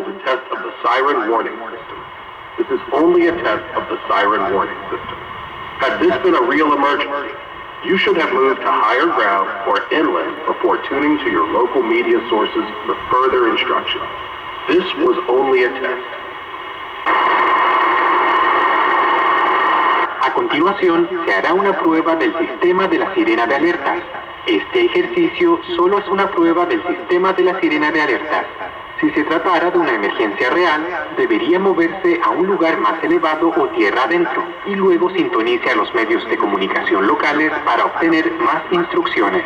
is a test of the siren warning system. This is only a test of the siren warning system. Had this been a real emergency, you should have moved to higher ground or inland before tuning to your local media sources for further instructions. This was only a test. A continuación, se hará una prueba del sistema de la sirena de alertas. Este ejercicio solo es una prueba del sistema de la sirena de alertas. Si se tratara de una emergencia real, debería moverse a un lugar más elevado o tierra adentro, y luego sintonice a los medios de comunicación locales para obtener más instrucciones.